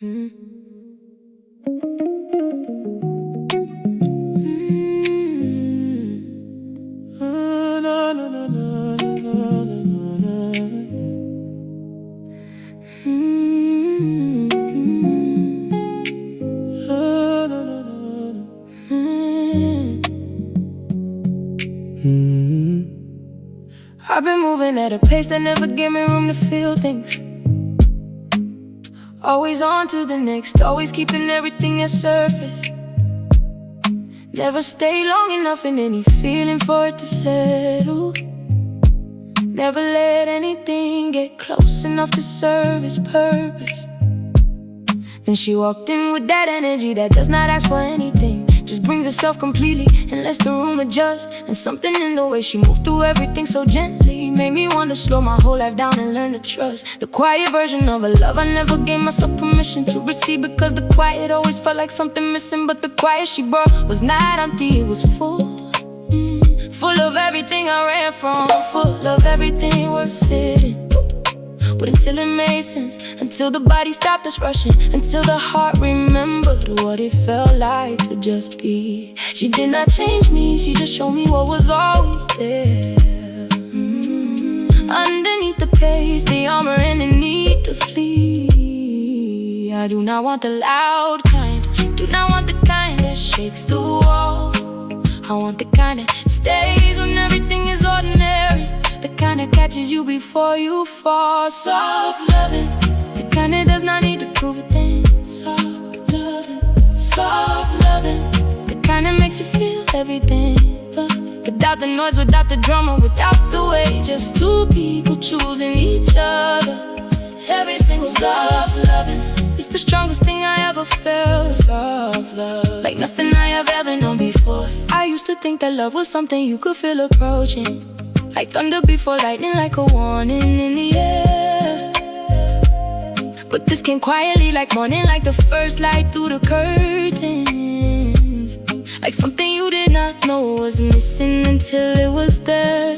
Mm. Na, na, na, na, na, na, na, na. Na, na, na, na, na. I've been moving at a pace that never gave me room to feel things. Always on to the next, always keeping everything at surface. Never stay long enough in any feeling for it to settle. Never let anything get close enough to serve its purpose. Then she walked in with that energy that does not ask for anything, just brings herself completely and lets the room adjust. And something in the way she moved through everything so gently made me want to slow my whole life down and learn to trust. The quiet version of a love I never gave myself permission to receive, because the quiet always felt like something missing. But the quiet she brought was not empty, it was full. Full of everything I ran from, full of everything worth sitting. But until it made sense, until the body stopped us rushing, until the heart remembered what it felt like to just be. She did not change me, she just showed me what was always there. Underneath the pace, the armor and the need to flee. I do not want the loud kind, do not want the kind that shakes the walls. I want the kind that stays when everything is ordinary, the kind that catches you before you fall. Soft loving, the kind that does not need to prove a thing. Soft loving, the kind that makes you feel everything, but without the noise, without the drama, without the weight. Just two people choosing each other every single day. Soft loving, it's the strongest thing I ever felt. Soft love, like nothing I have ever known before. I used to think that love was something you could feel approaching, like thunder before lightning, like a warning in the air. But this came quietly like morning, like the first light through the curtains. Like something you did not know was missing until it was there.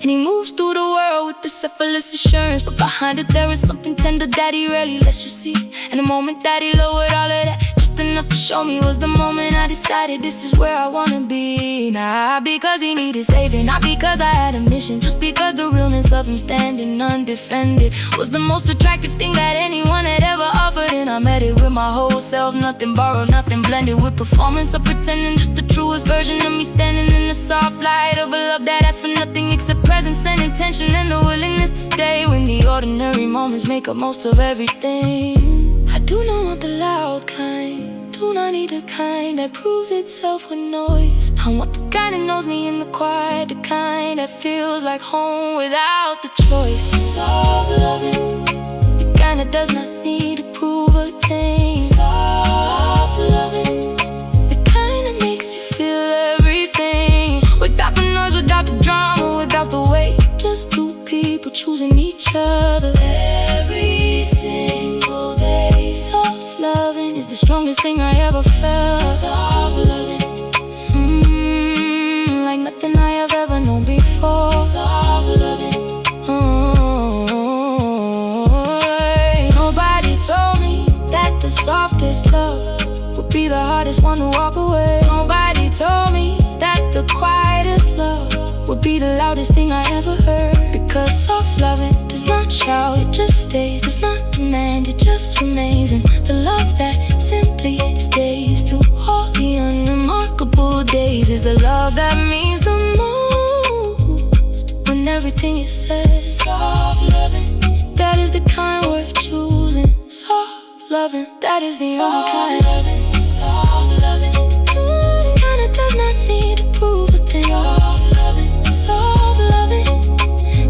And he moves through the world with this effortless assurance, but behind it there is something tender that he rarely lets you see. And the moment that he lowered all of that, just enough to show me, was the moment I decided this is where I wanna be. Not because he needed saving, not because I had a mission, just because the realness of him standing undefended was the most attractive thing that anyone had ever offered. And I met it with my whole self, nothing borrowed, nothing blended with performance or pretending, just the truest version of me standing in the soft light of a love that asks for nothing except presence and intention, and the willingness to stay when the ordinary moments make up most of everything. I do not want the loud kind, do not need the kind that proves itself with noise. I want the kind that knows me in the quiet, the kind that feels like home without the choice. Soft loving, the kind that does not need to prove a thing. Soft loving, the kind that makes you feel everything, without the noise, without the drama, without the weight. Just two people choosing each other every single day. Soft loving is the strongest thing I ever felt. Soft loving, like nothing I have ever known before. Soft loving, nobody told me that the softest love would be the hardest one to walk away. Nobody told me that the quietest love would be the loudest thing I ever heard. Because soft loving does not shout, it just stays, does not demand, it just remains. And the love that simply stays through all the unremarkable days is the love that means the most when everything is said. Soft loving, that is the kind worth choosing. Soft loving, that is the only kind. Soft loving, the kind that does not need to prove a thing. Soft loving,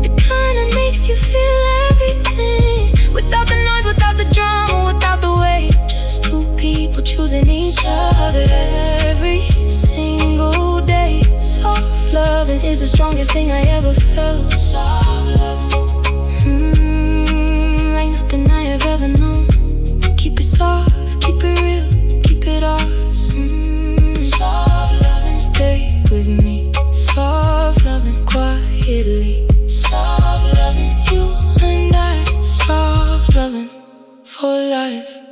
the kind that makes you feel everything, without the noise, without the drama, without the weight. Just two people choosing each other every single day. Soft loving is the strongest thing I ever felt. Soft loving, like nothing I have ever known. Keep it soft, keep it real, for life.